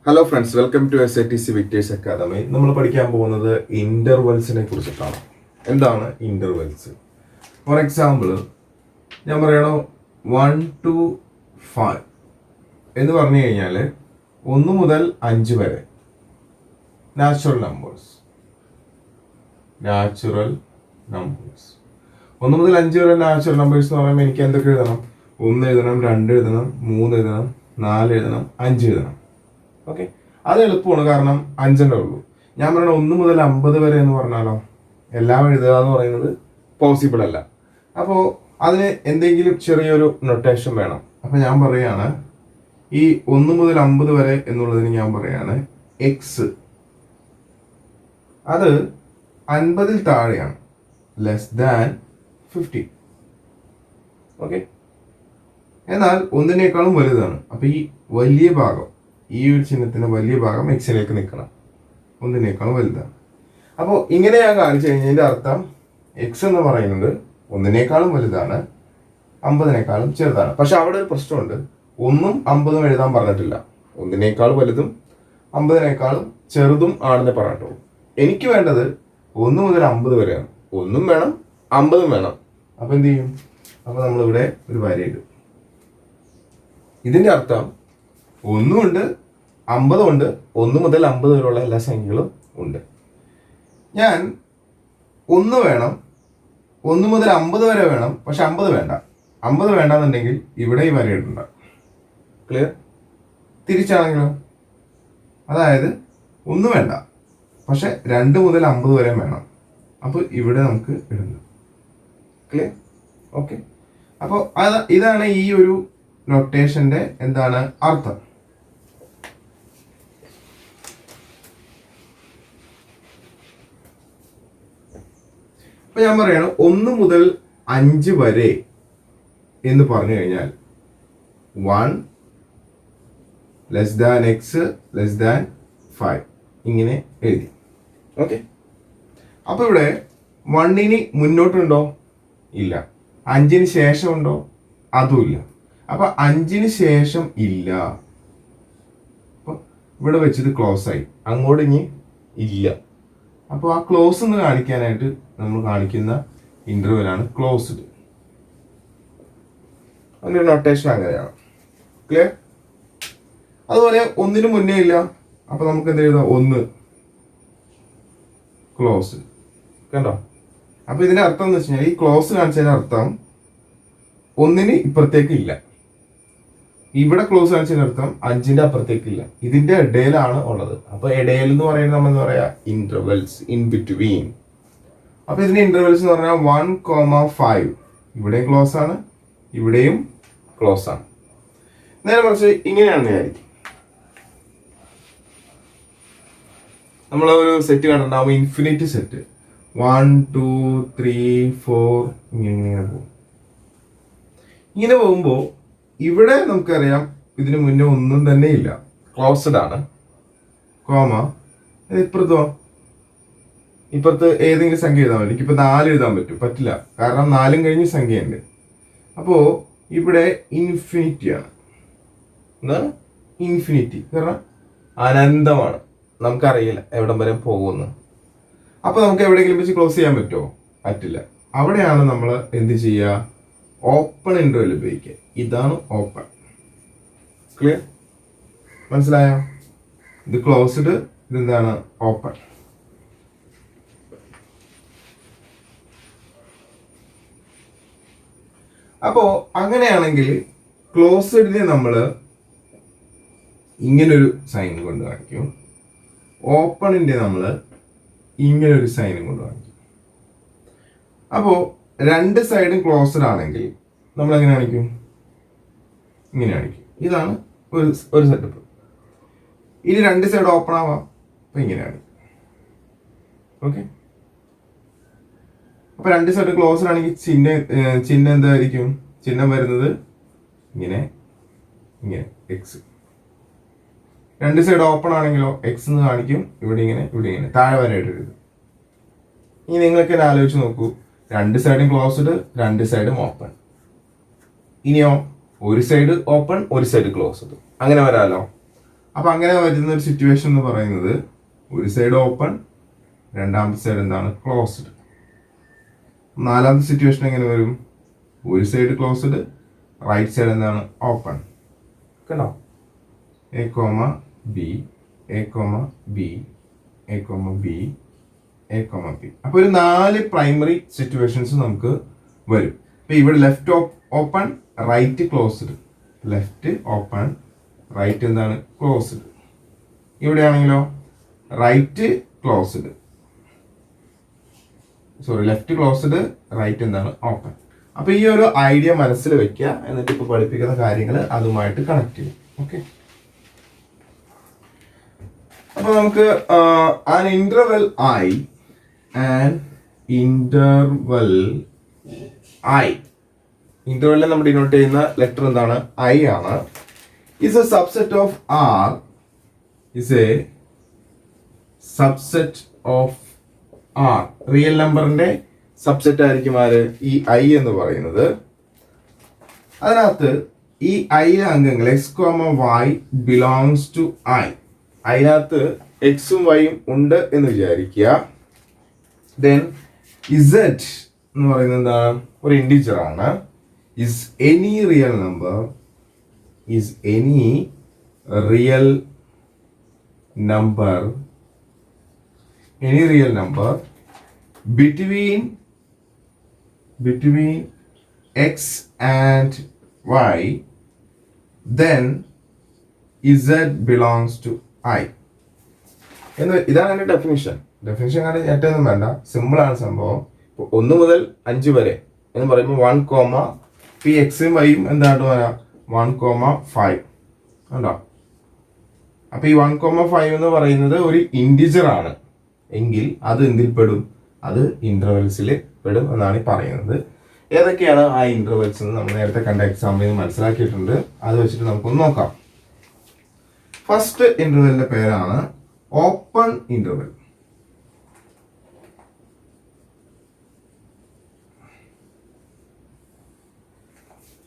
Hello friends, welcome to SATC Victors academy. നമ്മൾ പഠിക്കാൻ പോകുന്നത് ഇന്റർവെൽസിനെ കുറിച്ചിട്ടാണ്. എന്താണ് ഇന്റർവെൽസ്? ഫോർ എക്സാമ്പിൾ ഞാൻ പറയണോ 1 to 5 എന്ന് പറഞ്ഞു കഴിഞ്ഞാൽ 1 മുതൽ 5 വരെ നാച്ചുറൽ നമ്പേഴ്സ് 1 മുതൽ 5 വരെ നാച്ചുറൽ നമ്പേഴ്സ് എന്ന് പറയുമ്പോൾ എനിക്ക് എന്തൊക്കെ എഴുതണം? 1 എഴുതണം, 2 എഴുതണം, 3 എഴുതണം, 4 എഴുതണം, 5 എഴുതണം. ഓക്കെ, അത് എളുപ്പമാണ്, കാരണം 5 ഉള്ളൂ. ഞാൻ പറയണ 1 മുതൽ 50 വരെ എന്ന് പറഞ്ഞാലോ എല്ലാം എഴുതുക എന്ന് പറയുന്നത് പോസിബിൾ അല്ല. അപ്പോൾ അതിന് എന്തെങ്കിലും ചെറിയൊരു നൊട്ടേഷൻ വേണം. അപ്പോൾ ഞാൻ പറയുകയാണ്, ഈ 1 മുതൽ 50 വരെ എന്നുള്ളതിന് ഞാൻ പറയാണ് എക്സ്, അത് 50 താഴെയാണ്, ലെസ് ദാൻ 50. ഓക്കെ, എന്നാൽ 1 വലുതാണ്. അപ്പോൾ ഈ വലിയ ഭാഗം, ഈ ഒരു ചിഹ്നത്തിന്റെ വലിയ ഭാഗം എക്സിലേക്ക് നിൽക്കണം, 1 വലുതാണ്. അപ്പോൾ ഇങ്ങനെ ഞാൻ കാണിച്ചു കഴിഞ്ഞതിന്റെ അർത്ഥം എക്സ് എന്ന് പറയുന്നത് 1 വലുതാണ്, 50 ചെറുതാണ്. പക്ഷെ അവിടെ ഒരു പ്രശ്നമുണ്ട്, 1ഉം 50ഉം എഴുതാൻ പറഞ്ഞിട്ടില്ല. 1 വലുതും 50 ചെറുതും ആണെന്ന് പറഞ്ഞിട്ടുള്ളൂ. എനിക്ക് വേണ്ടത് 1 മുതൽ 50 വരെയാണ്. 1ഉം വേണം, 50ഉം വേണം. അപ്പൊ എന്ത് ചെയ്യും? അപ്പൊ നമ്മളിവിടെ ഒരു വര ഇടും. ഇതിന്റെ അർത്ഥം 1 ഉണ്ട്, 50 ഉണ്ട്, 1 മുതൽ 50 വരെയുള്ള എല്ലാ സംഖ്യകളും ഉണ്ട്. ഞാൻ 1 വേണം, 1 മുതൽ 50 വരെ വേണം, പക്ഷെ 50 വേണ്ട. 50 വേണ്ടെന്നുണ്ടെങ്കിൽ ഇവിടെ ഈ വര ഇടണ്ട. ക്ലിയർ? തിരിച്ചാണെങ്കിലോ, അതായത് 1 വേണ്ട, പക്ഷെ 2 മുതൽ 50 വരെ വേണം. അപ്പോൾ ഇവിടെ നമുക്ക് ഇടുന്നു. ക്ലിയർ? ഓക്കെ, അപ്പോൾ ഇതാണ് ഈ ഒരു നൊട്ടേഷന്റെ എന്താണ് അർത്ഥം. അപ്പൊ ഞാൻ പറയാണ് 1 മുതൽ 5 വരെ എന്ന് പറഞ്ഞു കഴിഞ്ഞാൽ 1 less than X less than 5 ഇങ്ങനെ എഴുതി. ഓക്കെ, അപ്പൊ ഇവിടെ 1ന് മുന്നോട്ടുണ്ടോ? ഇല്ല. 5ന് ശേഷം ഉണ്ടോ? അതുമില്ല. അപ്പൊ 5ന് ശേഷം ഇല്ല. അപ്പൊ ഇവിടെ വെച്ചത് ക്ലോസ് ആയി, അങ്ങോട്ട് ഇനി ഇല്ല. അപ്പോൾ ആ ക്ലോസ് എന്ന് കാണിക്കാനായിട്ട് നമ്മൾ കാണിക്കുന്ന ഇന്റർവെൽ ആണ് ക്ലോസ്ഡ്. അതിന്റെ നൊട്ടേഷൻ അങ്ങനെയാണ്. ക്ലിയർ? അതുപോലെ 1ന് മുന്നേ ഇല്ല, അപ്പൊ നമുക്ക് എന്ത് എഴുതാം? 1 ക്ലോസ്. കണ്ടോ? അപ്പൊ ഇതിന്റെ അർത്ഥം എന്ന് വെച്ച് കഴിഞ്ഞാൽ, ഈ ക്ലോസ് കാണിച്ചതിന്റെ അർത്ഥം 1ന് ഇപ്പുറത്തേക്ക് ഇല്ല. ഇവിടെ ക്ലോസ് കാണിച്ചതിന്റെ അർത്ഥം 5ന്റെ അപ്പുറത്തേക്ക് ഇല്ല. ഇതിന്റെ ഇടയിലാണ് ഉള്ളത്. അപ്പൊ ഇടയിൽ എന്ന് പറയുന്നത് നമ്മൾ എന്താ പറയാ? Intervals, in between. അപ്പൊ ഇതിന്റെ ഇന്റർവെൽസ് എന്ന് പറഞ്ഞാൽ 1,5 ഇവിടെയും ക്ലോസ് ആണ്, ഇവിടെയും ക്ലോസ് ആണ്. നേരെ മറിച്ച് ഇങ്ങനെയാണെന്ന് വിചാരിക്കും. നമ്മൾ ഒരു സെറ്റ് കണ്ടിട്ടുണ്ടാവും, ഇൻഫിനിറ്റ് സെറ്റ്. 1 2 3 4 ഇങ്ങനെ പോകും. ഇങ്ങനെ പോകുമ്പോൾ ഇവിടെ നമുക്കറിയാം ഇതിന് മുന്നേ ഒന്നും തന്നെ ഇല്ല, ക്ലോസ്ഡ് ആണ്. കോമ ഇപ്പുറത്ത് ഏതെങ്കിലും സംഖ്യ എഴുതാൻ പറ്റും. എനിക്കിപ്പോൾ 4 എഴുതാൻ പറ്റും? പറ്റില്ല, കാരണം 4ഉം കഴിഞ്ഞ് സംഖ്യയുണ്ട്. അപ്പോ ഇവിടെ ഇൻഫിനിറ്റി ആണ്. എന്താണ് ഇൻഫിനിറ്റി? കാരണം അനന്തമാണ്, നമുക്കറിയില്ല എവിടം വരെ പോകുന്നു. അപ്പൊ നമുക്ക് എവിടെയെങ്കിലും വെച്ച് ക്ലോസ് ചെയ്യാൻ പറ്റുമോ? പറ്റില്ല. അവിടെയാണ് നമ്മൾ എന്ത് ചെയ്യുക? ഓപ്പൺ ഇന്റർവെൽ ഉപയോഗിക്കുക. ഇതാണ് ഓപ്പൺ. ക്ലിയർ? മനസ്സിലായോ? ഇത് ക്ലോസ്ഡ്, ഇതെന്താണ്? ഓപ്പൺ. അപ്പോ അങ്ങനെയാണെങ്കിൽ ക്ലോസ്ഡിനെ നമ്മൾ ഇങ്ങനൊരു സൈൻ കൊണ്ട് കാണിക്കും, ഓപ്പണിന്റെ നമ്മൾ ഇങ്ങനൊരു സൈനും കൊണ്ട് കാണിക്കും. അപ്പോ 2 സൈഡും ക്ലോസ്ഡ് ആണെങ്കിൽ നമ്മൾ എങ്ങനെ കാണിക്കും? ഇങ്ങനെ കാണിക്കും. ഇതാണ് ഒരു സെറ്റപ്പ്. ഇനി 2 സൈഡ് ഓപ്പൺ ആവാം, അപ്പൊ ഇങ്ങനെ കാണിക്കും. ഓക്കെ, അപ്പൊ 2 സൈഡ് ക്ലോസ്ഡ് ആണെങ്കിൽ ചിഹ്നം എന്തായിരിക്കും? ചിഹ്നം വരുന്നത് ഇങ്ങനെ എക്സ്. 2 സൈഡ് ഓപ്പൺ ആണെങ്കിലോ എക്സ് എന്ന് കാണിക്കും, ഇവിടെ ഇങ്ങനെ താഴെ വരെ ഇടരുത്. ഇനി നിങ്ങൾക്ക് തന്നെ ആലോചിച്ച് നോക്കൂ, 2 സൈഡും ക്ലോസ്ഡ്, 2 സൈഡും ഓപ്പൺ. ഇനിയോ ഒരു സൈഡ് ഓപ്പൺ, ഒരു സൈഡ് ക്ലോസ്ഡ്, അങ്ങനെ വരാലോ. അപ്പൊ അങ്ങനെ വരുന്ന ഒരു സിറ്റുവേഷൻ എന്ന് പറയുന്നത് ഒരു സൈഡ് ഓപ്പൺ, രണ്ടാമത്തെ സൈഡ് എന്താണ് ക്ലോസ്ഡ്. നാലാമത്തെ സിറ്റുവേഷൻ എങ്ങനെ വരും? ഒരു സൈഡ് ക്ലോസ്ഡ്, റൈറ്റ് സൈഡ് എന്താണ് ഓപ്പൺ. കണ്ടോ? A comma B, A comma B, A comma B, A comma B. അപ്പൊ ഒരു 4 പ്രൈമറി സിറ്റുവേഷൻസ് നമുക്ക് വരും. അപ്പൊ ഇവിടെ left open, right closed, left open, right എന്താണ് ക്ലോസ്ഡ്. ഇവിടെയാണെങ്കിലോ right closed, sorry left closed, right എന്താണ് ഓപ്പൺ. അപ്പൊ ഈ ഒരു ഐഡിയ മനസ്സിൽ വെക്കുക, എന്നിട്ട് ഇപ്പൊ പഠിപ്പിക്കുന്ന കാര്യങ്ങൾ അതുമായിട്ട് കണക്ട് ചെയ്യും. ഓക്കെ, അപ്പൊ നമുക്ക് an interval I, an interval I, ഇന്റർവെല്ലിൽ നമ്മൾ ഡിനോട്ട് ചെയ്യുന്ന ലെറ്റർ എന്താണ്? ഐ ആണ്. is a subset of R, is a subset of R. Real നമ്പറിന്റെ സബ്സെറ്റ് ആയിരിക്കും ആര്? ഈ ഐ എന്ന് പറയുന്നത്. അതിനകത്ത് ഈ ഐ അംഗങ്ങൾ x comma y belongs to I. അതിനകത്ത് എക്സും വൈയും ഉണ്ട് എന്ന് വിചാരിക്കുക. ദെൻ ഇസഡ് എന്ന് പറയുന്നത് എന്താണ്? ഒരു ഇൻഡിജർ ആണ്. is any real number, is any real number, any real number between x and y, then z belongs to i. ഇതാണ് എൻ്റെ ഡെഫിനിഷൻ. ആണ് ഏറ്റവും വേണ്ട, സിമ്പിൾ ആണ് സംഭവം. 1 മുതൽ 5 വരെ എന്ന് പറയുമ്പോൾ 1, പി എക്സും വൈയും എന്തായിട്ട് വരാം? 1,5 ഉണ്ടോ? അപ്പൊ ഈ 1,5 എന്ന് പറയുന്നത് ഒരു ഇൻഡിജർ ആണ് എങ്കിൽ അത് എന്തിൽ പെടും? അത് ഇന്റർവെൽസിൽ പെടും എന്നാണ് ഈ പറയുന്നത്. ഏതൊക്കെയാണ് ആ ഇന്റർവെൽസ് എന്ന് നമ്മൾ നേരത്തെ കണ്ട എക്സാമ്പിളിൽ നിന്ന് മനസ്സിലാക്കിയിട്ടുണ്ട്. അത് വെച്ചിട്ട് നമുക്കൊന്ന് നോക്കാം. ഫസ്റ്റ് ഇന്റർവെലിന്റെ പേരാണ് ഓപ്പൺ ഇന്റർവെൽ.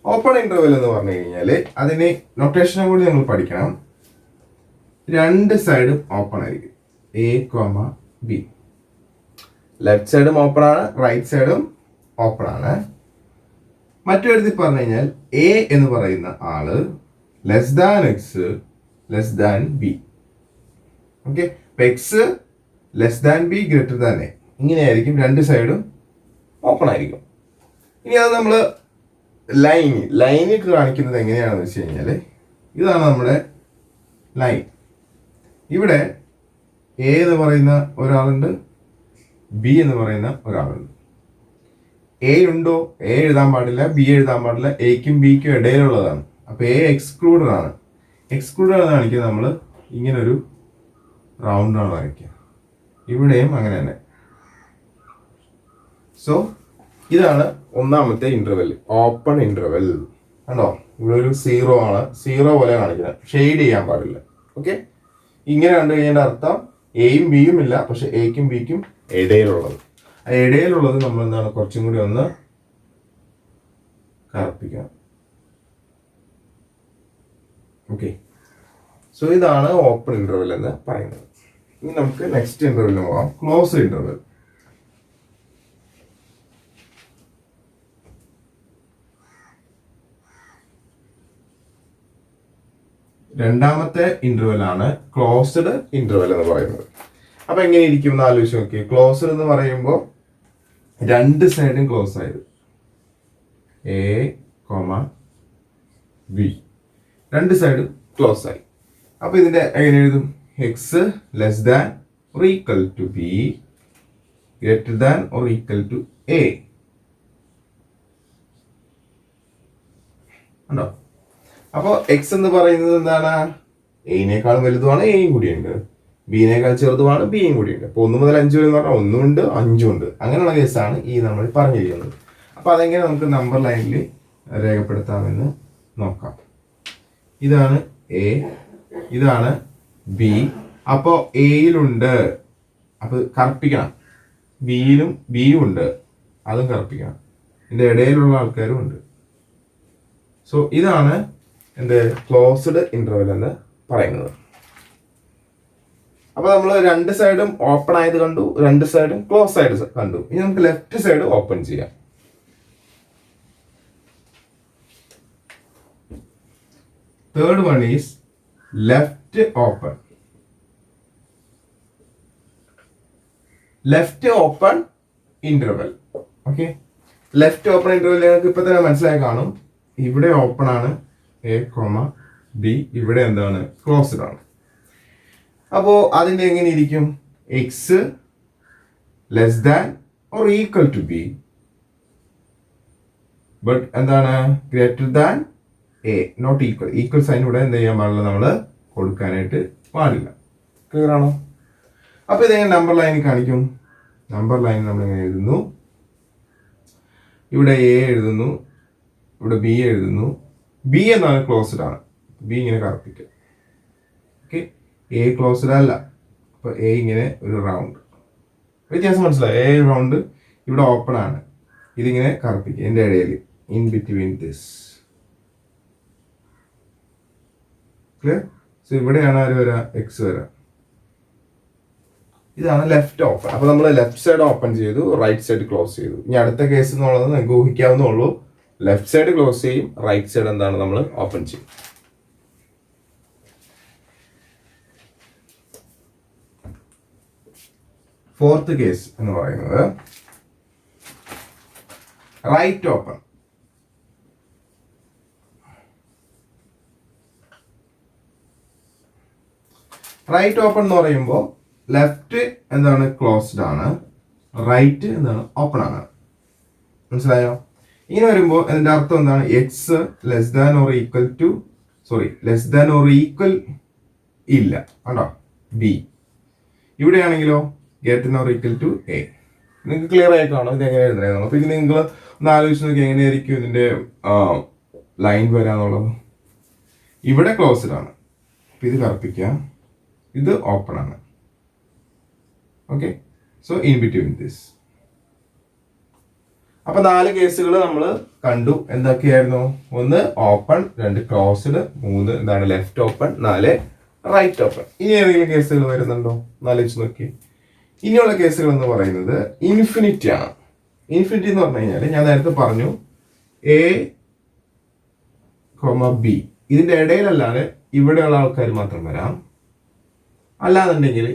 ഓപ്പൺ ഇന്റർവെൽ എന്ന് പറഞ്ഞു കഴിഞ്ഞാൽ അതിന് നൊട്ടേഷനെ കൂടി നിങ്ങൾ പഠിക്കണം. 2 സൈഡും ഓപ്പൺ ആയിരിക്കും. എ കോമ ബി, ലെഫ്റ്റ് സൈഡും ഓപ്പൺ ആണ്, റൈറ്റ് സൈഡും ഓപ്പൺ ആണ്. മറ്റു വിധത്തിൽ പറഞ്ഞു കഴിഞ്ഞാൽ എ എന്ന് പറയുന്ന ആള് less than X, less than B. Okay, X less than B, greater than A. ഇങ്ങനെയായിരിക്കും 2 സൈഡും ഓപ്പൺ ആയിരിക്കും. ഇനി അത് നമ്മൾ ലൈനിൽ കാണിക്കുന്നത് എങ്ങനെയാണെന്ന് വെച്ച് കഴിഞ്ഞാൽ ഇതാണ് നമ്മുടെ ലൈൻ. ഇവിടെ എ എന്ന് പറയുന്ന ഒരാളുണ്ട്, ബി എന്ന് പറയുന്ന ഒരാളുണ്ട്. എ ഉണ്ടോ? എ എഴുതാൻ പാടില്ല, ബി എഴുതാൻ പാടില്ല. എക്കും ബിക്കും ഇടയിലുള്ളതാണ്. അപ്പൊ എ എക്സ്ക്ലൂഡഡ് ആണ്. എക്സ്ക്ലൂഡഡ് കാണിക്കുക നമ്മൾ ഇങ്ങനെ ഒരു റൗണ്ട് ആണ് വരയ്ക്കുക. ഇവിടെയും അങ്ങനെ തന്നെ. സോ ഇതാണ് ഒന്നാമത്തെ ഇന്റർവെൽ, ഓപ്പൺ ഇന്റർവെൽ. കണ്ടോ? ഇവിടെ ഒരു 0 ആണ്, 0 പോലെ കാണിക്കുന്നത്, ഷെയ്ഡ് ചെയ്യാൻ പാടില്ല. ഓക്കെ, ഇങ്ങനെ കണ്ടു കഴിഞ്ഞാൽ അർത്ഥം എയും ബിയും ഇല്ല, പക്ഷെ എക്കും ബിക്കും ഇടയിലുള്ളത്. ആ ഇടയിലുള്ളത് നമ്മൾ എന്താണ് കുറച്ചും കൂടി ഒന്ന് കറുപ്പിക്കാം. ഓക്കെ, സോ ഇതാണ് ഓപ്പൺ ഇന്റർവെൽ എന്ന് പറയുന്നത്. ഇനി നമുക്ക് നെക്സ്റ്റ് ഇന്റർവെല്ലിന് പോകാം, ക്ലോസ് ഇന്റർവെൽ. രണ്ടാമത്തെ ഇന്റർവെൽ ആണ് ക്ലോസ്ഡ് ഇന്റർവെൽ എന്ന് പറയുന്നത്. അപ്പൊ എങ്ങനെ ഇരിക്കും എന്ന് ആലോചിച്ച് നോക്കി. ക്ലോസ്ഡ് എന്ന് പറയുമ്പോൾ 2 സൈഡും ക്ലോസ് ആയത്, എ കോമ ബി, 2 സൈഡും ക്ലോസ് ആയി. അപ്പൊ ഇതിന്റെ എങ്ങനെ എഴുതും? X less than or equal to b, greater than or equal to a. ഉണ്ടോ? അപ്പോൾ എക്സ് എന്ന് പറയുന്നത് എന്താണ്? എനേക്കാളും വലുതുമാണ്, എയും കൂടിയുണ്ട്. ബിനേക്കാൾ ചെറുതുമാണ്, ബിയും കൂടിയുണ്ട്. അപ്പോൾ 1 മുതൽ 5 വരെ എന്ന് പറഞ്ഞാൽ 1 ഉണ്ട്, 5 ഉണ്ട്. അങ്ങനെയുള്ള കേസാണ് ഈ നമ്മൾ പറഞ്ഞിരിക്കുന്നത്. അപ്പോൾ അതെങ്ങനെ നമുക്ക് നമ്പർ ലൈനിൽ രേഖപ്പെടുത്താമെന്ന് നോക്കാം. ഇതാണ് എ, ഇതാണ് ബി. അപ്പോൾ എയിലുണ്ട്, അപ്പോൾ കറുപ്പിക്കണം. ബിയും ഉണ്ട്, അതും കറുപ്പിക്കണം. ഇതിൻ്റെ ഇടയിലുള്ള ആൾക്കാരും ഉണ്ട്. സോ ഇതാണ് എന്ത് ക്ലോസ്ഡ് ഇന്റർവെൽ എന്ന് പറയുന്നത്. അപ്പൊ നമ്മൾ രണ്ട് സൈഡും ഓപ്പൺ ആയത് കണ്ടു, രണ്ട് സൈഡും ക്ലോസ് ആയിട്ട് കണ്ടു. ഇനി നമുക്ക് ലെഫ്റ്റ് സൈഡ് ഓപ്പൺ ചെയ്യാം. Third one is left open. Left open interval. Okay, left open interval നിങ്ങൾക്ക് ഇപ്പൊ തന്നെ മനസ്സിലായി കാണും. ഇവിടെ ഓപ്പൺ ആണ് എ കോമ ബി, ഇവിടെ എന്താണ് ക്ലോസ്ഡ് ആണ്. അപ്പോ അതിന്റെ എങ്ങനെ ഇരിക്കും? X less than or equal to B, but എന്താണ് greater than A, not equal. Equal sign ഇവിടെ എന്ത് ചെയ്യാൻ പാടില്ല, നമ്മള് കൊടുക്കാനായിട്ട് പാടില്ല. ക്ലിയർ ആണോ? അപ്പൊ ഇതെങ്ങനെ നമ്പർ ലൈനിൽ കാണിക്കും? നമ്പർ ലൈൻ നമ്മൾ എങ്ങനെ എഴുതുന്നു? ഇവിടെ എ എഴുതുന്നു, ഇവിടെ ബി എഴുതുന്നു. ബി എന്നാണ് ക്ലോസ്ഡ് ആണ്, ബി ഇങ്ങനെ കറുപ്പിക്കുക. ഓക്കെ, എ ക്ലോസ്ഡ് അല്ല, അപ്പൊ എ ഇങ്ങനെ ഒരു റൗണ്ട്. വ്യത്യാസം മനസ്സിലായി? എ റൗണ്ട്, ഇവിടെ ഓപ്പൺ ആണ്, ഇതിങ്ങനെ കറുപ്പിക്കുക എൻ്റെ ഇടയിൽ, in between this. Clear? So ഇവിടെയാണ് ആര് വരാ? എക്സ് വരാ. ഇതാണ് ലെഫ്റ്റ് ഓപ്പൺ. അപ്പൊ നമ്മൾ ലെഫ്റ്റ് സൈഡ് ഓപ്പൺ ചെയ്തു, റൈറ്റ് സൈഡ് ക്ലോസ് ചെയ്തു. ഇനി അടുത്ത കേസ് എന്നുള്ളത് നിങ്ങൾക്ക് ഊഹിക്കാവുന്നുള്ളൂ. ലെഫ്റ്റ് സൈഡ് ക്ലോസ് ചെയ്യും, റൈറ്റ് സൈഡ് എന്താണ് നമ്മൾ ഓപ്പൺ ചെയ്യും. ഫോർത്ത് കേസ് എന്ന് പറയുന്നത് റൈറ്റ് ഓപ്പൺ. റൈറ്റ് ഓപ്പൺ എന്ന് പറയുമ്പോൾ ലെഫ്റ്റ് എന്താണ് ക്ലോസ്ഡ് ആണ്, റൈറ്റ് എന്താണ് ഓപ്പൺ ആണ്. മനസ്സിലായോ? ഇങ്ങനെ വരുമ്പോൾ അതിന്റെ അർത്ഥം എന്താണ്? X less than or equal to, sorry, less than or equal ഇല്ല, കണ്ടോ? ബി. ഇവിടെയാണെങ്കിലോ greater or equal to A. നിങ്ങൾക്ക് ക്ലിയർ ആയി കാണും ഇത് എങ്ങനെ എഴുതണം. അപ്പൊ ഇത് നിങ്ങൾ ഒന്ന് ആലോചിച്ച് നോക്കി എങ്ങനെയായിരിക്കും ഇതിന്റെ ലൈൻ വരാന്നുള്ളത്. ഇവിടെ ക്ലോസ്ഡ് ആണ്, ഇത് കറുപ്പിക്കാം, ഇത് ഓപ്പൺ ആണ്. Okay, so in between this. അപ്പൊ 4 കേസുകൾ നമ്മൾ കണ്ടു. എന്തൊക്കെയായിരുന്നു? 1 ഓപ്പൺ, 2 ക്ലോസ്ഡ്, 3 എന്താണ് ലെഫ്റ്റ് ഓപ്പൺ, 4 റൈറ്റ് ഓപ്പൺ. ഇനി ഏതെങ്കിലും കേസുകൾ വരുന്നുണ്ടോ? ആലോചിച്ച് നോക്കി. ഇനിയുള്ള കേസുകൾ എന്ന് പറയുന്നത് ഇൻഫിനിറ്റി ആണ്. ഇൻഫിനിറ്റി എന്ന് പറഞ്ഞു കഴിഞ്ഞാൽ ഞാൻ നേരത്തെ പറഞ്ഞു എ കോമ ബി, ഇതിന്റെ ഇടയിലല്ലാതെ ഇവിടെയുള്ള ആൾക്കാർ മാത്രം വരാം. അല്ലാന്നുണ്ടെങ്കിൽ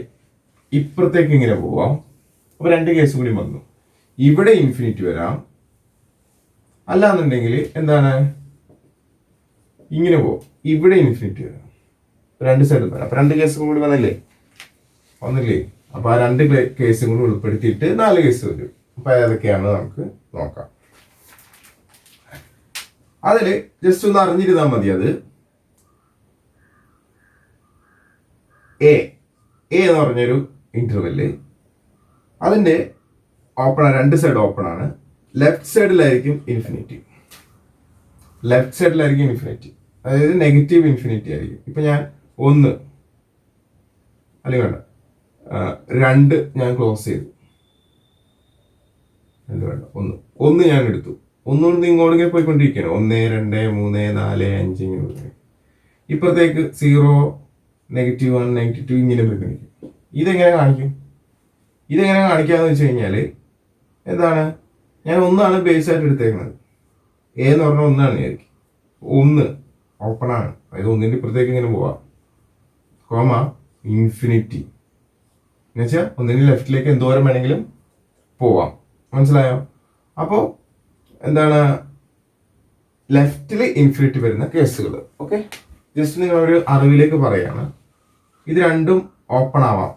ഇപ്പുറത്തേക്ക് ഇങ്ങനെ പോവാം. അപ്പൊ 2 കേസ് കൂടി വന്നു. ഇവിടെ ഇൻഫിനിറ്റി വരാം, അല്ലാന്നുണ്ടെങ്കിൽ എന്താണ് ഇങ്ങനെ പോവും, ഇവിടെ ഇൻഫിനിറ്റി വരാം. 2 സൈഡ് വരാം. അപ്പൊ 2 കേസും കൂടി വന്നില്ലേ? അപ്പൊ ആ 2 കേസും കൂടി ഉൾപ്പെടുത്തിയിട്ട് 4 കേസ് വരും. അപ്പൊ ഏതൊക്കെയാണ് നമുക്ക് നോക്കാം. അതില് ജസ്റ്റ് ഒന്ന് അറിഞ്ഞിരുന്നാൽ മതി. അത് എ എന്ന് പറഞ്ഞൊരു ഇന്റർവെല്, അതിന്റെ ഓപ്പൺ ആണ്, 2 സൈഡ് ഓപ്പൺ ആണ്. ലെഫ്റ്റ് സൈഡിലായിരിക്കും ഇൻഫിനിറ്റി, ലെഫ്റ്റ് സൈഡിലായിരിക്കും ഇൻഫിനിറ്റി, അതായത് നെഗറ്റീവ് ഇൻഫിനിറ്റി ആയിരിക്കും. ഇപ്പൊ ഞാൻ 1 അല്ലെങ്കിൽ വേണ്ട 2 ഞാൻ ക്ലോസ് ചെയ്തു, 2 വേണ്ട 1 ഞാൻ എടുത്തു. 1 കൊണ്ട് ഇങ്ങോട്ട് ഇങ്ങനെ പോയിക്കൊണ്ടിരിക്കുകയാണ്. 1 2 3 4 5 ഇങ്ങനെ. ഇപ്പുറത്തേക്ക് 0 -1 -2 ഇങ്ങനെ പോയിക്കൊണ്ടിരിക്കും. ഇതെങ്ങനെ കാണിക്കും? ഇതെങ്ങനെ കാണിക്കാന്ന് വെച്ച് കഴിഞ്ഞാൽ എന്താണ്, ഞാൻ 1 ബേസ് ആയിട്ട് എടുത്തേക്കുന്നത്. എ എന്ന് പറഞ്ഞാൽ 1 ആയിരിക്കും. 1 ഓപ്പൺ ആണ്, അതായത് 1ന്റെ ഇപ്പുറത്തേക്ക് ഇങ്ങനെ പോവാം, കോമ ഇൻഫിനിറ്റി എന്ന് വെച്ചാൽ 1ന്റെ ലെഫ്റ്റിലേക്ക് എന്തോരം വേണമെങ്കിലും പോവാം. മനസ്സിലായോ? അപ്പോൾ എന്താണ് ലെഫ്റ്റിൽ ഇൻഫിനിറ്റി വരുന്ന കേസുകൾ. ഓക്കെ, ജസ്റ്റ് നിങ്ങളൊരു അറിവിലേക്ക് പറയാണ്. ഇത് രണ്ടും ഓപ്പൺ ആവാം.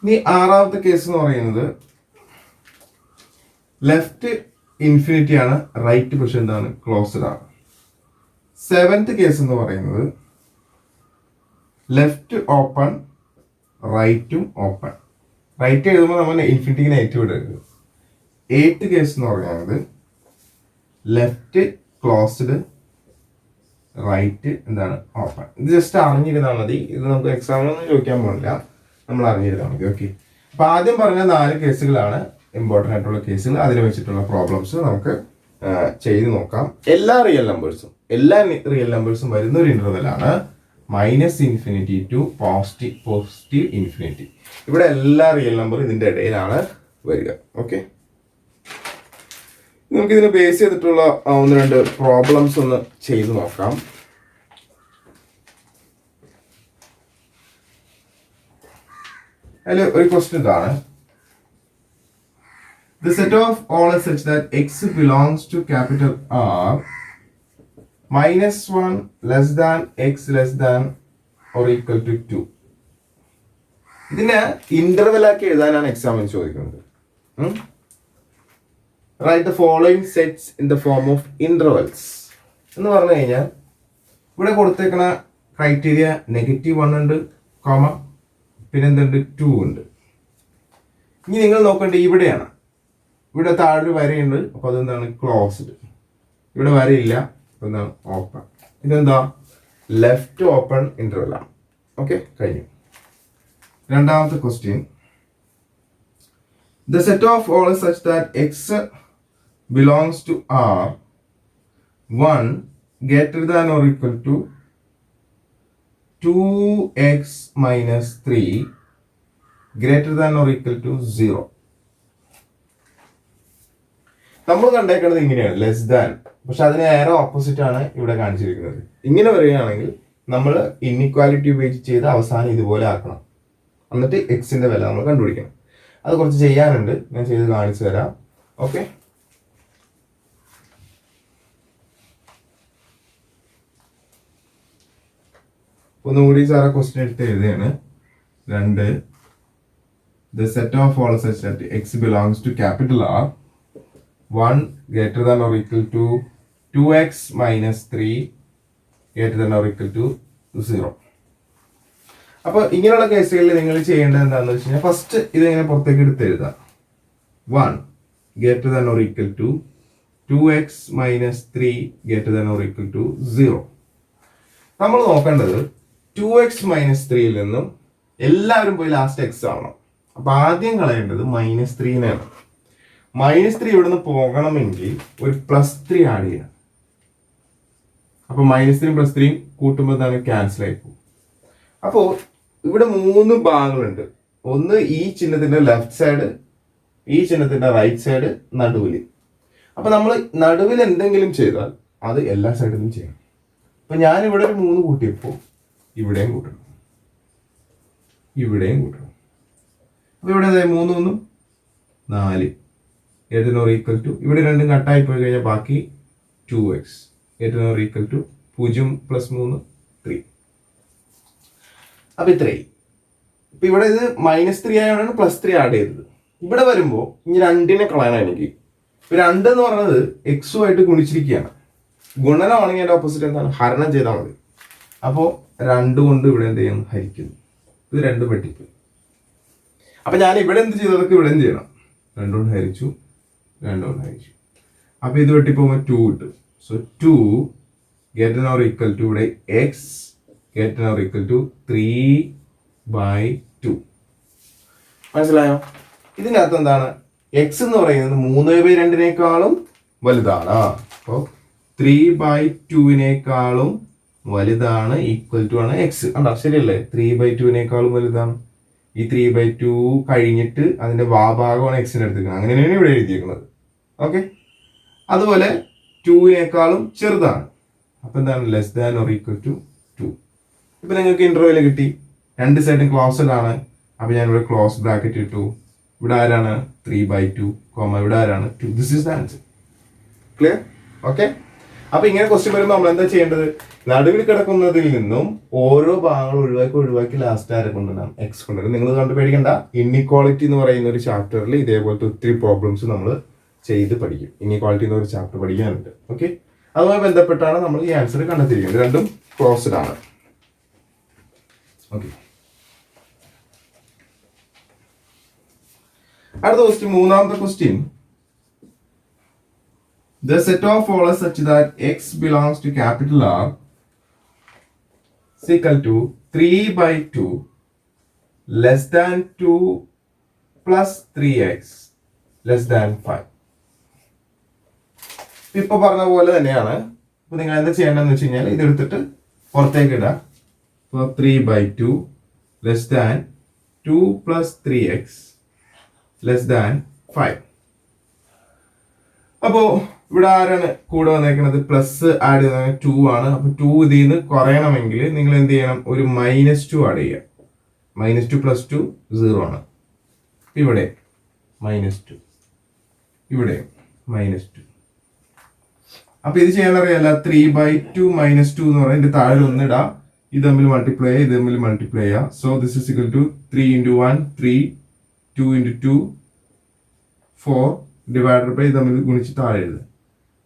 ഇനി 6ാമത്തെ കേസ് എന്ന് പറയുന്നത് ലെഫ്റ്റ് ഇൻഫിനിറ്റി ആണ്, റൈറ്റ് പക്ഷെ എന്താണ് ക്ലോസ്ഡ് ആണ്. 7th കേസ് എന്ന് പറയുന്നത് ലെഫ്റ്റ് ഓപ്പൺ, റൈറ്റും ഓപ്പൺ. റൈറ്റ് എഴുതുമ്പോൾ നമ്മൾ ഇൻഫിനിറ്റിക്ക് നെഗറ്റീവ് ഇടരുത്. 8th കേസ് എന്ന് പറയുന്നത് ലെഫ്റ്റ് ക്ലോസ്ഡ്, റൈറ്റ് എന്താണ് ഓപ്പൺ. ഇത് ജസ്റ്റ് അറിഞ്ഞിരുന്നാൽ മതി. ഇത് നമുക്ക് എക്സാമിനൊന്നും ചോദിക്കാൻ പോകില്ല, നമ്മൾ അറിഞ്ഞിരുന്നാൽ മതി. ഓക്കെ, അപ്പൊ ആദ്യം പറഞ്ഞ 4 കേസുകളാണ് ഇമ്പോർട്ടൻ്റ് ആയിട്ടുള്ള കേസുകൾ. അതിൽ വെച്ചിട്ടുള്ള പ്രോബ്ലംസ് നമുക്ക് ചെയ്ത് നോക്കാം. എല്ലാ റിയൽ നമ്പേഴ്സും വരുന്ന ഒരു ഇന്റർവെൽ ആണ് minus infinity to positive infinity. ഇവിടെ എല്ലാ റിയൽ നമ്പറും ഇതിൻ്റെ ഇടയിലാണ് വരിക. ഓക്കെ, നമുക്കിതിനെ ബേസ് ചെയ്തിട്ടുള്ള ഒന്ന് രണ്ട് പ്രോബ്ലംസ് ഒന്ന് ചെയ്ത് നോക്കാം. അതിൽ ഒരു ക്വസ്റ്റ്യൻ ഇതാണ്: The set of all is such that x belongs to capital R -1 less than x less than or equal to 2. ഇതിനെ ഇന്റർവെൽ ആക്കി എഴുതാനാണ് എക്സാമിന് ചോദിക്കുന്നത്. Write the following sets in the form of intervals എന്ന് പറഞ്ഞു കഴിഞ്ഞാൽ ഇവിടെ കൊടുത്തേക്കുന്ന ക്രൈറ്റീരിയ -1 ഉണ്ട്, കോമ പിന്നെ എന്തുണ്ട്, 2 ഉണ്ട്. ഇനി നിങ്ങൾ നോക്കേണ്ടത് ഇവിടെയാണ്. ഇവിടെ താഴെ വരയുണ്ട്, അപ്പോൾ അതെന്താണ്, ക്ലോസ്ഡ്. ഇവിടെ വരയില്ല, അപ്പോൾ എന്താണ്, ഓപ്പൺ. ഇതെന്താ, ലെഫ്റ്റ് ഓപ്പൺ ഇന്റർവെൽ ആണ്. ഓക്കെ, കഴിഞ്ഞു. രണ്ടാമത്തെ question: the set of all such that x belongs to R 1 greater than or equal to 2x minus 3 greater than or equal to 0. നമ്മൾ കണ്ടേക്കുന്നത് ഇങ്ങനെയാണ്, ലെസ് ദാൻ. പക്ഷെ അതിന് നേരെ ഓപ്പോസിറ്റ് ആണ് ഇവിടെ കാണിച്ചിരിക്കുന്നത്. ഇങ്ങനെ വരികയാണെങ്കിൽ നമ്മൾ ഇൻഇക്വാലിറ്റി ഉപയോഗിച്ച് ചെയ്ത് അവസാനം ഇതുപോലെ ആക്കണം. എന്നിട്ട് എക്സിന്റെ വില നമ്മൾ കണ്ടുപിടിക്കണം. അത് കുറച്ച് ചെയ്യാനുണ്ട്, ഞാൻ ചെയ്ത് കാണിച്ചു തരാം. ഓക്കെ, ഒന്നുകൂടി സാറെ ക്വസ്റ്റ്യൻ എടുത്ത് എഴുതുകയാണ്. 2 the set of all such that x belongs to capital R 1 greater than or equal to 2x minus 3 greater than or equal to 0. അപ്പോൾ ഇങ്ങനെയുള്ള കേസുകളിൽ നിങ്ങൾ ചെയ്യേണ്ടത് എന്താണെന്ന് വെച്ച് കഴിഞ്ഞാൽ, ഫസ്റ്റ് ഇതിങ്ങനെ പുറത്തേക്ക് എടുത്ത് എഴുതാം. 1 greater than or equal to 2x minus 3 greater than or equal to 0. നമ്മൾ നോക്കേണ്ടത് 2x മൈനസ് 3യിൽ നിന്നും എല്ലാവരും പോയി ലാസ്റ്റ് എക്സ് ആവണം. അപ്പൊ ആദ്യം കളയേണ്ടത് -3-നെയാണ്. -3 ഇവിടെ നിന്ന് പോകണമെങ്കിൽ ഒരു +3 ആഡ് ചെയ്യണം. അപ്പൊ -3 +3 കൂട്ടുമ്പോൾ എന്താണ്, ക്യാൻസൽ ആയി പോകും. അപ്പോൾ ഇവിടെ 3 ഭാഗങ്ങളുണ്ട്. ഒന്ന് ഈ ചിഹ്നത്തിന്റെ ലെഫ്റ്റ് സൈഡ്, ഈ ചിഹ്നത്തിന്റെ റൈറ്റ് സൈഡ്, നടുവിൽ. അപ്പൊ നമ്മൾ നടുവിൽ എന്തെങ്കിലും ചെയ്താൽ അത് എല്ലാ സൈഡിലും ചെയ്യണം. അപ്പൊ ഞാൻ ഇവിടെ ഒരു 3 കൂട്ടിയപ്പോൾ ഇവിടെയും കൂട്ടണം, ഇവിടെയും കൂട്ടണം. അപ്പൊ ഇവിടെ 3 1 4 greater equal to, ഇവിടെ രണ്ടും കട്ടായി പോയി കഴിഞ്ഞാൽ ബാക്കി 2x greater equal to 0 + 3 3. അപ്പൊ ഇത്രയും. ഇപ്പൊ ഇവിടെ ഇത് -3 ആയതുകൊണ്ടാണ് +3 ആഡ് ചെയ്തത്. ഇവിടെ വരുമ്പോൾ ഇനി 2നെ കളയണം എനിക്ക്. 2 എന്ന് പറയുന്നത് എക്സുമായിട്ട് ഗുണിച്ചിരിക്കുകയാണ്. ഗുണനമാണെങ്കിൽ അതിന്റെ ഓപ്പോസിറ്റ് എന്താണ്, ഹരണം ചെയ്താൽ മതി. അപ്പോൾ 2 കൊണ്ട് ഇവിടെ എന്ത് ചെയ്യണം, ഹരിക്കുന്നു. ഇത് 2 വെട്ടിപ്പോയി. അപ്പൊ ഞാൻ ഇവിടെ എന്ത് ചെയ്തതൊക്കെ ഇവിടെ എന്ത് ചെയ്യണം, 2 കൊണ്ട് ഹരിച്ചു, 2 കൊണ്ട് ഹരിച്ചു. അപ്പൊ ഇത് വെട്ടിപ്പോകുമ്പോൾ 2 കിട്ടും. So 2 greater or equal to ഇവിടെ x greater or equal to 3/2. മനസ്സിലായോ? ഇതിനകത്ത് എന്താണ്, x എന്ന് പറയുന്നത് 3/2-നേക്കാളും വലുതാണ്. അപ്പോൾ 3/2-നേക്കാളും വലുതാണ്, ഈക്വൽ ടു ആണ് എക്സ്. കണ്ടോ, ശരിയല്ലേ? 3/2-നേക്കാളും വലുതാണ്. ഈ 3/2 കഴിഞ്ഞിട്ട് അതിന്റെ ഭാഗമാണ് എക്സിന് എടുത്തിരിക്കുന്നത്. അങ്ങനെയാണ് ഇവിടെ എഴുതിയിരിക്കുന്നത്. ഓക്കെ, അതുപോലെ 2-നേക്കാളും ചെറുതാണ്. അപ്പൊ എന്താണ്, less than or equal to 2. ഇപ്പൊ നിങ്ങൾക്ക് ഇന്റർവെൽ കിട്ടി, 2 സൈഡും ക്ലോസ്ഡ് ആണ്. അപ്പൊ ഞാൻ ഇവിടെ ക്ലോസ് ബ്രാക്കറ്റ് ഇട്ടു. ഇവിടെ ആരാണ്, 3/2, ഇവിടെ ആരാണ്, 2. This is the answer. Clear? Okay. അപ്പൊ ഇങ്ങനെ ക്വസ്റ്റ്യൻ വരുമ്പോൾ നമ്മൾ എന്താ ചെയ്യേണ്ടത്, നടുവിൽ കിടക്കുന്നതിൽ നിന്നും ഓരോ ഭാഗങ്ങൾ ഒഴിവാക്കി ലാസ്റ്റ് ആരെ കൊണ്ടുവരാം, എക്സ് കൊണ്ടുവരാം. നിങ്ങൾ കണ്ടു പേടിക്കണ്ട, ഇൻഇക്വാളിറ്റി എന്ന് പറയുന്ന ഒരു ചാപ്റ്ററിൽ ഇതേപോലത്തെ ഒത്തിരി പ്രോബ്ലംസ് നമ്മൾ ചെയ്ത് പഠിക്കും. ഇൻഇക്വാളിറ്റി എന്നൊരു ചാപ്റ്റർ പഠിക്കാനുണ്ട്. ഓക്കെ, അതുമായി ബന്ധപ്പെട്ടാണ് നമ്മൾ ഈ ആൻസർ കണ്ടെത്തിയിരിക്കുന്നത്. രണ്ടും ക്ലോസ്ഡ് ആണ്. ഓക്കെ, അടുത്ത ക്വസ്റ്റ്യൻ, മൂന്നാമത്തെ question: The set of all is such that x belongs to capital R is equal to 3/2 less than 2 plus 3x less than 5. ഇപ്പൊ പറഞ്ഞ പോലെ തന്നെയാണ്. ഇപ്പൊ നിങ്ങൾ എന്താ ചെയ്യേണ്ടതെന്ന് വെച്ച് കഴിഞ്ഞാൽ ഇതെടുത്തിട്ട് പുറത്തേക്ക് ഇടുക. for 3/2 less than 2 plus 3x less than 5. അപ്പോൾ ഇവിടെ ആരാണ് കൂടെ വന്നേക്കുന്നത്? പ്ലസ് ആഡ് ചെയ്ത 2 ആണ്. അപ്പൊ 2 ഇതിൽ നിന്ന് കുറയണമെങ്കിൽ നിങ്ങൾ എന്ത് ചെയ്യണം? ഒരു -2 ആഡ് ചെയ്യുക. -2 + 2 0 ആണ്. ഇവിടെ -2, ഇവിടെ -2. അപ്പൊ ഇത് ചെയ്യാൻ അറിയാല്ല. 3/2 - 2 എന്ന് പറയുന്നത് താഴെ 1 ഇടാം. ഇത് തമ്മിൽ മൾട്ടിപ്ലൈ ചെയ്യുക, ഇത് തമ്മിൽ മൾട്ടിപ്ലൈ ചെയ്യുക. So this is equal to 3 × 1 3, 2 × 2 4 divided by തമ്മിൽ ഗുണിച്ച് താഴെ എഴുതുക.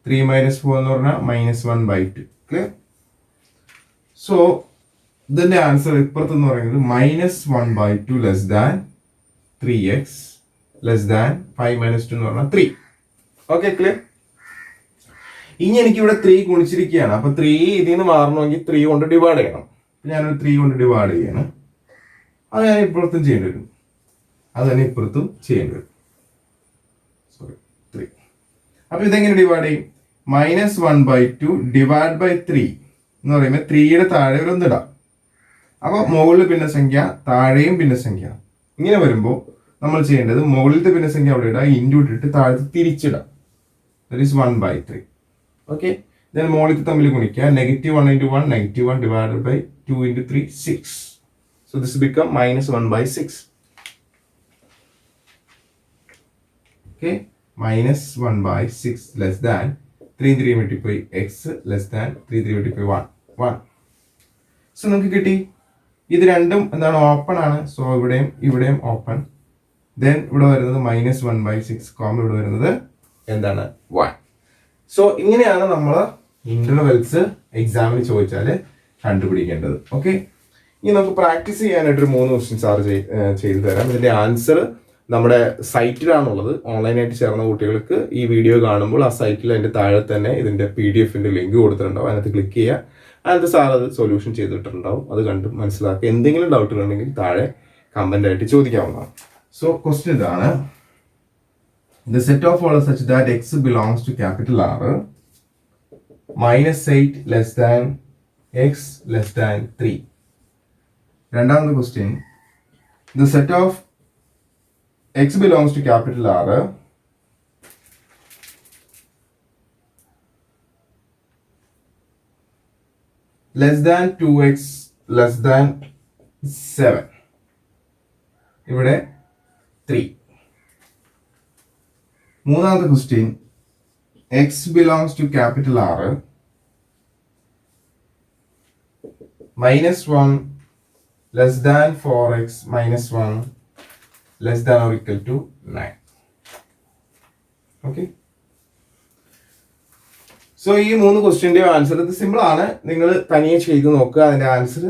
3 - 4 എന്ന് പറഞ്ഞാൽ -1/2. ക്ലിയർ? സോ ഇതിന്റെ ആൻസർ ഇപ്പുറത്ത് എന്ന് പറയുന്നത് -1/2 less than 3x less than 5 - 2 എന്ന് പറഞ്ഞാൽ 3. Okay, clear? ഇനി എനിക്ക് ഇവിടെ 3 ഗുണിച്ചിരിക്കുകയാണ്. അപ്പൊ 3 ഇതിൽ നിന്ന് മാറണമെങ്കിൽ 3 കൊണ്ട് ഡിവൈഡ് ചെയ്യണം. ഞാനൊരു 3 കൊണ്ട് ഡിവൈഡ് ചെയ്യാണ്. അത് ഞാൻ ഇപ്പുറത്തും ചെയ്യേണ്ടി വരും, അത് തന്നെ ഇപ്പുറത്തും ചെയ്യേണ്ടി വരും. സോറി, 3. അപ്പൊ ഇതെങ്ങനെ ഡിവൈഡ് ചെയ്യും? -1/2 ഡിവൈഡ് ബൈ 3 എന്ന് പറയുമ്പോൾ 3യുടെ താഴെ ഒരു 1 ഇടാം. അപ്പൊ മുകളിൽ ഭിന്നസംഖ്യ, താഴെയും ഭിന്നസംഖ്യ. ഇങ്ങനെ വരുമ്പോൾ നമ്മൾ ചെയ്യേണ്ടത് മുകളിലത്തെ ഭിന്നസംഖ്യ അവിടെ ഇടാം, ഇൻറ്റു ഇട്ടിട്ട് താഴത്ത് തിരിച്ചിടാം. That is 1/3. ഓക്കെ, then മുകളിൽ തമ്മിൽ ഗുണിക്കുക. -1 × 1 -1 divided by 2 × 3 6. So this become -1/6. Okay, -1/6 less than 3 3 multiply x less than 3 3 multiply 1. So നമുക്ക് കിട്ടി. ഇത് രണ്ടും എന്താണ്? ഓപ്പൺ ആണ്. സോ ഇവിടെയും ഓപ്പൺ. ദെൻ ഇവിടെ വരുന്നത് -1/6, ഇവിടെ വരുന്നത് എന്താണ്? 1. സോ ഇങ്ങനെയാണ് നമ്മൾ ഇന്റർവെൽസ് എക്സാമിന് ചോദിച്ചാൽ കണ്ടുപിടിക്കേണ്ടത്. ഓക്കെ, ഇനി നമുക്ക് പ്രാക്ടീസ് ചെയ്യാനായിട്ട് ഒരു 3 ക്വസ്റ്റ്യൻസ് സാർ ചെയ്തു തരാം. ഇതിന്റെ ആൻസർ നമ്മുടെ സൈറ്റിലാണുള്ളത്. ഓൺലൈനായിട്ട് ചേർന്ന കുട്ടികൾക്ക് ഈ വീഡിയോ കാണുമ്പോൾ ആ സൈറ്റിൽ അതിന്റെ താഴെ തന്നെ ഇതിന്റെ PDF-ന്റെ ലിങ്ക് കൊടുത്തിട്ടുണ്ടാവും. അതിനകത്ത് ക്ലിക്ക് ചെയ്യുക. അതിനകത്ത് സാർ അത് സൊല്യൂഷൻ ചെയ്തിട്ടുണ്ടാവും. അത് കണ്ട് മനസ്സിലാക്കുക. എന്തെങ്കിലും ഡൗട്ടുകൾ ഉണ്ടെങ്കിൽ താഴെ കമന്റ് ആയിട്ട് ചോദിക്കാവുന്നതാണ്. സോ ക്വസ്റ്റ്യൻ ഇതാണ്: the set of all such that x belongs to capital R -8 less than x less than 3. രണ്ടാമത്തെ question: the set of x belongs to capital R less than 2x less than 7. ഇവിടെ 3. മൂന്നാമത്തെ question: x belongs to capital R -1 less than 4x -1 less than or equal to 9. Okay, so ഈ 3 ക്വസ്റ്റ്യൻ്റെ answer ഇത് simple ആണ്. നിങ്ങൾ തനിയെ ചെയ്ത് നോക്കുക. അതിന്റെ ആൻസർ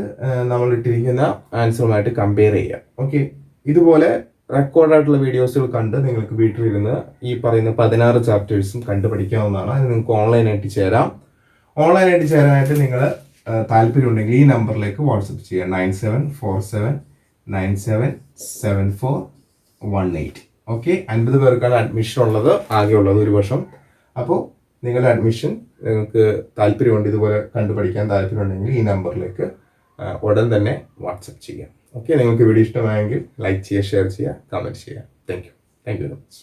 നമ്മൾ ഇട്ടിരിക്കുന്ന ആൻസറുമായിട്ട് കമ്പയർ ചെയ്യുക. ഓക്കെ, ഇതുപോലെ റെക്കോർഡായിട്ടുള്ള വീഡിയോസുകൾ കണ്ട് നിങ്ങൾക്ക് വീട്ടിലിരുന്ന് ഈ പറയുന്ന 16 ചാപ്റ്റേഴ്സും കണ്ടു പഠിക്കാവുന്നതാണ്. അത് നിങ്ങൾക്ക് ഓൺലൈനായിട്ട് ചേരാം. ഓൺലൈനായിട്ട് ചേരാനായിട്ട് നിങ്ങൾ താല്പര്യമുണ്ടെങ്കിൽ ഈ നമ്പറിലേക്ക് വാട്സപ്പ് ചെയ്യുക. 9747977418. ഓക്കെ, 50 പേർക്കാണ് അഡ്മിഷൻ ഉള്ളത്, ആകെ ഉള്ളത് ഒരു വർഷം. അപ്പോൾ നിങ്ങളുടെ അഡ്മിഷൻ നിങ്ങൾക്ക് താല്പര്യമുണ്ട്, ഇതുപോലെ കണ്ടുപഠിക്കാൻ താല്പര്യമുണ്ടെങ്കിൽ ഈ നമ്പറിലേക്ക് ഉടൻ തന്നെ വാട്സപ്പ് ചെയ്യാം. ഓക്കെ, നിങ്ങൾക്ക് വീഡിയോ ഇഷ്ടമായെങ്കിൽ ലൈക്ക് ചെയ്യുക, ഷെയർ ചെയ്യുക, കമൻറ്റ് ചെയ്യുക. Thank you very much.